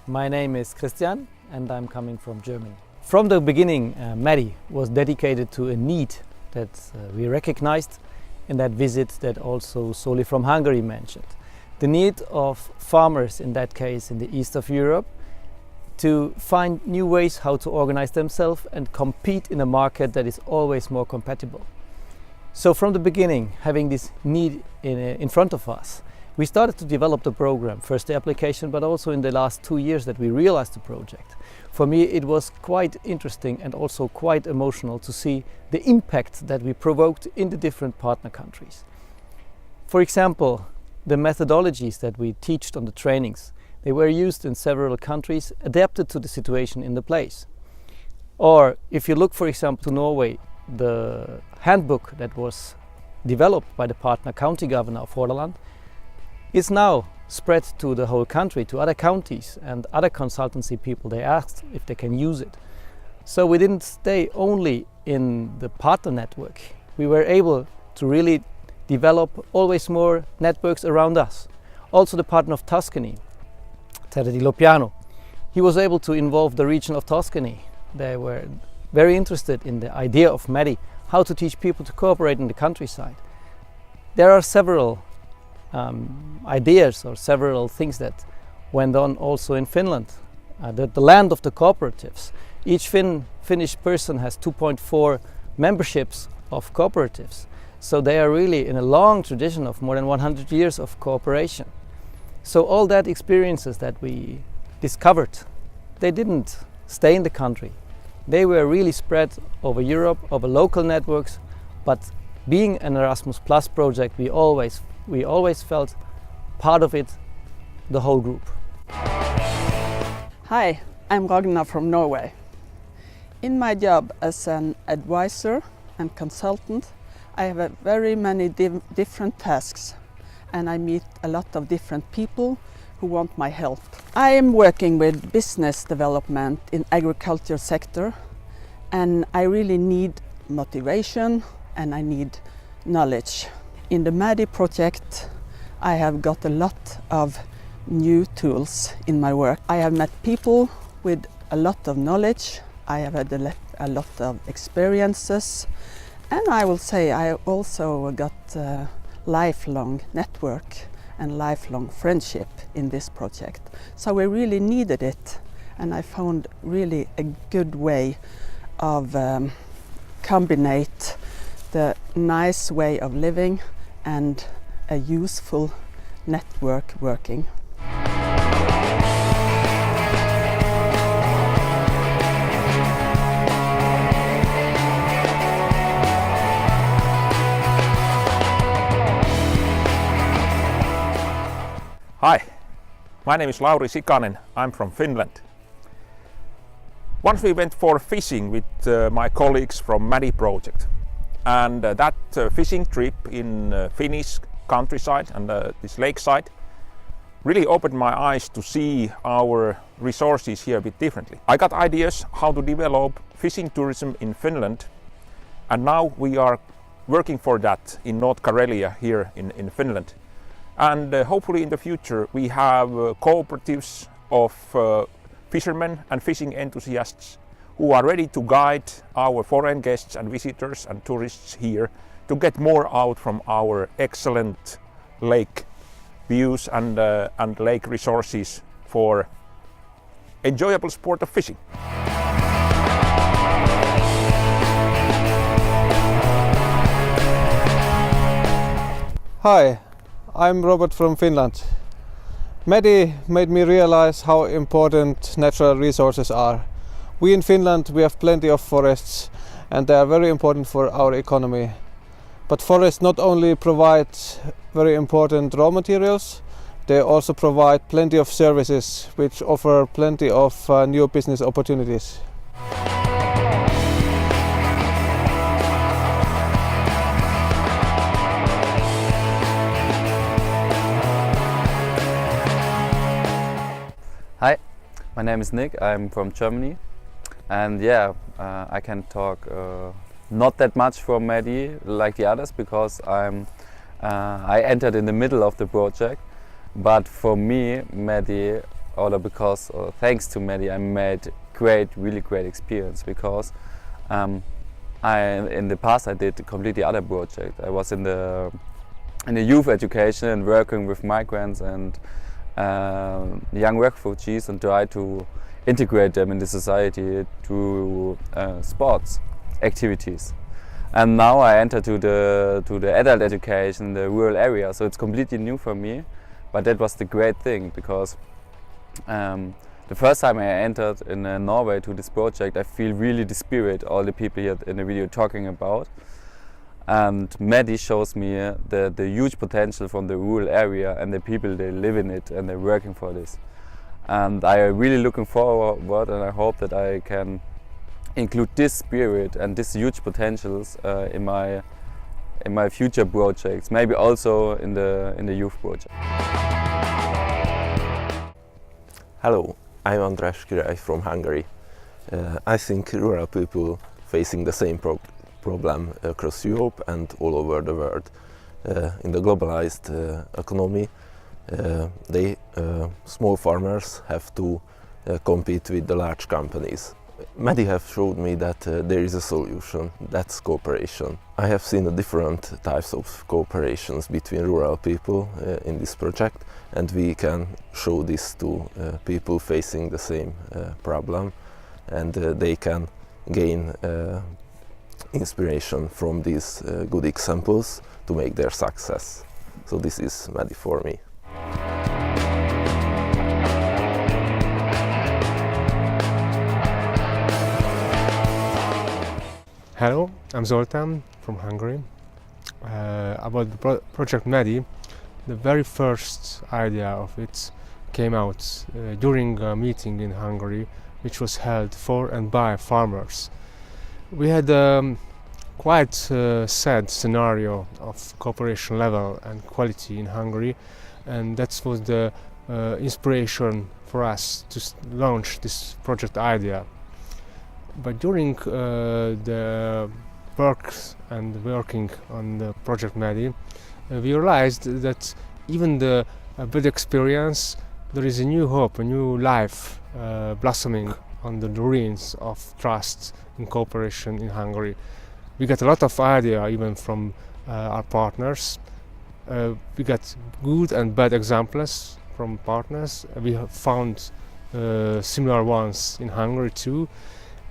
My name is Christian and I'm coming from Germany. From the beginning, MADIE was dedicated to a need that we recognized in that visit that also Soli from Hungary mentioned. The need of farmers, in that case in the east of Europe, to find new ways how to organize themselves and compete in a market that is always more compatible. So from the beginning, having this need in front of us, we started to develop the program, first the application, but also in the last 2 years that we realized the project. For me, it was quite interesting and also quite emotional to see the impact that we provoked in the different partner countries. For example, the methodologies that we taught on the trainings, they were used in several countries, adapted to the situation in the place. Or if you look, for example, to Norway, the handbook that was developed by the partner county governor of Hordaland is now spread to the whole country, to other counties and other consultancy people. They asked if they can use it. So we didn't stay only in the partner network. We were able to really develop always more networks around us. Also the partner of Tuscany, Terre di Lopiano, he was able to involve the region of Tuscany. They were very interested in the idea of MADIE, how to teach people to cooperate in the countryside. There are several ideas or several things that went on also in Finland. The land of the cooperatives. Each Finnish person has 2.4 memberships of cooperatives. So they are really in a long tradition of more than 100 years of cooperation. So all that experiences that we discovered, they didn't stay in the country. They were really spread over Europe, over local networks, but being an Erasmus Plus project, we always felt part of it, the whole group. Hi, I'm Garna from Norway. In my job as an advisor and consultant, I have very many different tasks and I meet a lot of different people who want my help. I am working with business development in agriculture sector and I really need motivation and I need knowledge. In the MADIE project, I have got a lot of new tools in my work. I have met people with a lot of knowledge. I have had a lot of experiences. And I will say I also got a lifelong network and lifelong friendship in this project. So we really needed it. And I found really a good way of combinate the nice way of living and a useful network working. Hi, my name is Larissa. I'm from Finland. Once we went for fishing with my colleagues from MADIE project. And that fishing trip in Finnish countryside and this lakeside really opened my eyes to see our resources here a bit differently. I got ideas how to develop fishing tourism in Finland, and now we are working for that in North Karelia here in Finland. And hopefully in the future we have cooperatives of fishermen and fishing enthusiasts who are ready to guide our foreign guests and visitors and tourists here to get more out from our excellent lake views and lake resources for enjoyable sport of fishing. Hi, I'm Robert from Finland. MADIE made me realize how important natural resources are. We in Finland, we have plenty of forests and they are very important for our economy. But forests not only provide very important raw materials, they also provide plenty of services which offer plenty of new business opportunities. Hi, my name is Nick, I'm from Germany. And I can talk not that much from MADIE like the others because I entered in the middle of the project. But for me, MADIE thanks to MADIE, I made really great experience, because in the past I did a completely other project. I was in the youth education and working with migrants and young refugees and try to integrate them in the society through sports activities. And now I enter to the adult education, the rural area, so it's completely new for me. But that was the great thing, because the first time I entered in Norway to this project, I feel really the spirit all the people here in the video talking about. And MADIE shows me the huge potential from the rural area and the people they live in it and they're working for this. And I'm really looking forward, and I hope that I can include this spirit and these huge potentials in my future projects, maybe also in the youth project. Hello, I'm András Király from Hungary. I think rural people facing the same problem across Europe and all over the world. In the globalized economy, small farmers have to compete with the large companies. MADIE have showed me that there is a solution, that's cooperation. I have seen the different types of cooperations between rural people in this project, and we can show this to people facing the same problem, and they can gain inspiration from these good examples to make their success. So this is MADIE for me. Hello, I'm Zoltan from Hungary. About the project MADIE, the very first idea of it came out during a meeting in Hungary, which was held for and by farmers. We had a quite sad scenario of cooperation level and quality in Hungary, and that was the inspiration for us to launch this project idea. But during the working on the project MADIE, we realized that even the bad experience, there is a new hope, a new life blossoming on the ruins of trust and cooperation in Hungary. We got a lot of idea even from our partners. We got good and bad examples from partners. We have found similar ones in Hungary too.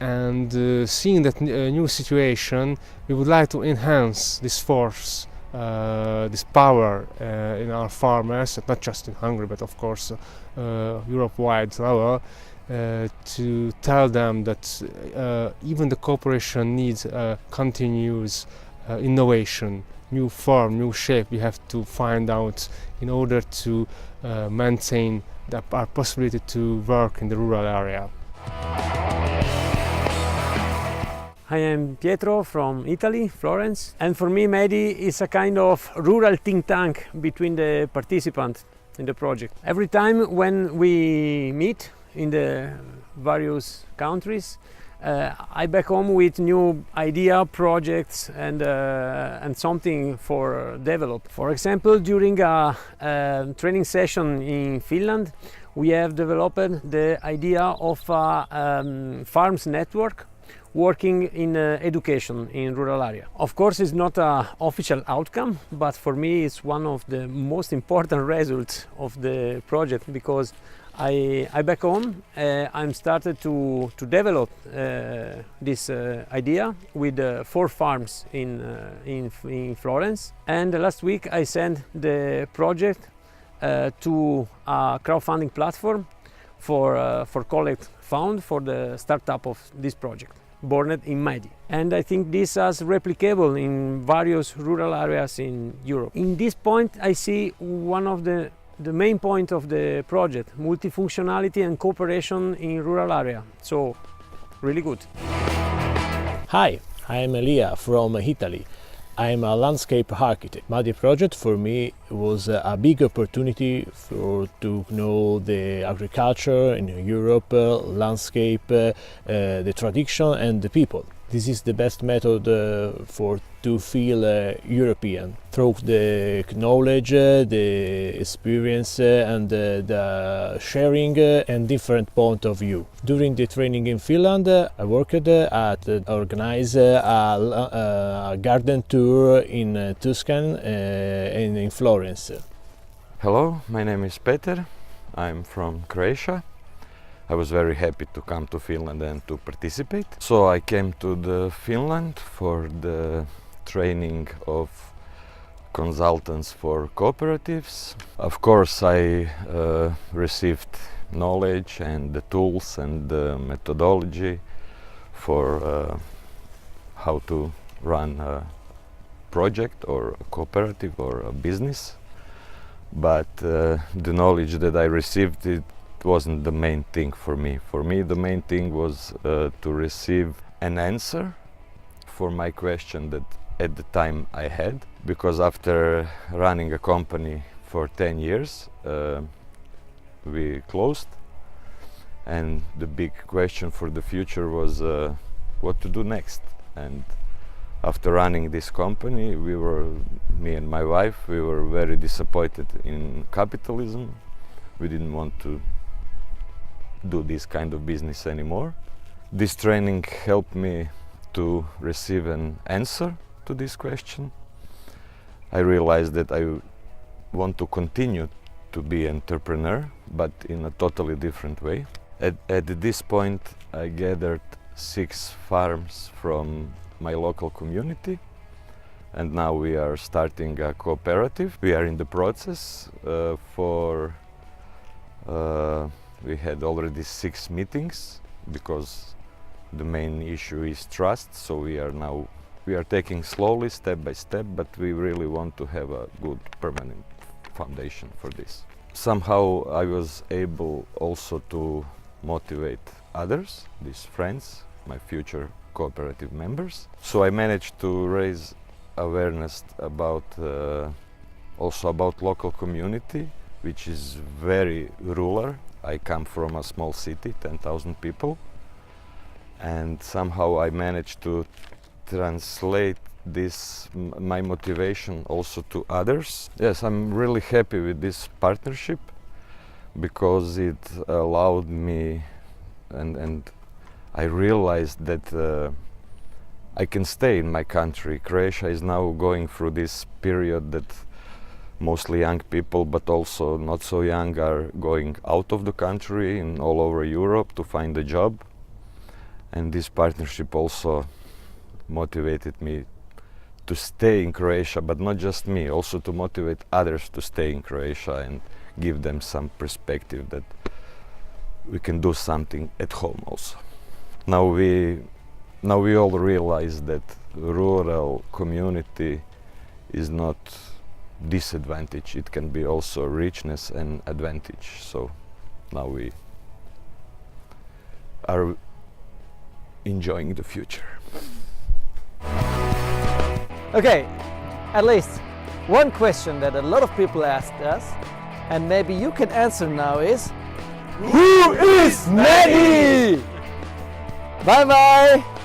And seeing that new situation, we would like to enhance this force, this power in our farmers, not just in Hungary, but of course Europe-wide level, to tell them that even the cooperation needs continuous innovation, new form, new shape we have to find out in order to maintain our possibility to work in the rural area. I am Pietro from Italy, Florence, and for me MADIE is a kind of rural think tank between the participants in the project. Every time when we meet in the various countries, I back home with new idea, projects and something for develop. For example, during a training session in Finland, we have developed the idea of a farms network working in education in rural area. Of course, it's not an official outcome, but for me it's one of the most important results of the project, because I back home I'm started to develop this idea with 4 farms in Florence, and last week I sent the project to a crowdfunding platform for collect fund for the startup of this project, born in MADIE. And I think this is replicable in various rural areas in Europe. In this point I see one of the main point of the project, multifunctionality and cooperation in rural area. So, really good. Hi, I'm Illya from Italy. I'm a landscape architect. MADIE project for me was a big opportunity to know the agriculture in Europe, landscape, the tradition and the people. This is the best method to feel European through the knowledge, the experience, and the sharing and different point of view. During the training in Finland, I worked at organize a garden tour in Tuscany and in Florence. Hello, my name is Pietro. I'm from Croatia. I was very happy to come to Finland and to participate. So I came to Finland for the training of consultants for cooperatives. Of course, I received knowledge and the tools and the methodology for how to run a project or a cooperative or a business. But the knowledge that I received, it wasn't the main thing for me. For me, the main thing was to receive an answer for my question that at the time I had. Because after running a company for 10 years, we closed. And the big question for the future was what to do next. And after running this company, me and my wife, we were very disappointed in capitalism. We didn't want to do this kind of business anymore. This training helped me to receive an answer to this question. I realized that I want to continue to be an entrepreneur, but in a totally different way. At this point, I gathered 6 farms from my local community, and now we are starting a cooperative. We are in the process we had already 6 meetings because the main issue is trust. So we are taking slowly, step by step, but we really want to have a good permanent foundation for this. Somehow I was able also to motivate others, these friends, my future cooperative members. So I managed to raise awareness about also about local community, which is very rural. I come from a small city, 10,000 people, and somehow I managed to translate my motivation also to others. Yes, I'm really happy with this partnership because it allowed me and I realized that I can stay in my country. Croatia is now going through this period that mostly young people, but also not so young, are going out of the country and all over Europe to find a job. And this partnership also motivated me to stay in Croatia, but not just me, also to motivate others to stay in Croatia and give them some perspective that we can do something at home also. Now we all realize that rural community is not disadvantage, it can be also richness and advantage. So now we are enjoying the future. Okay, at least one question that a lot of people asked us, and maybe you can answer now, is who is MADIE? Bye bye!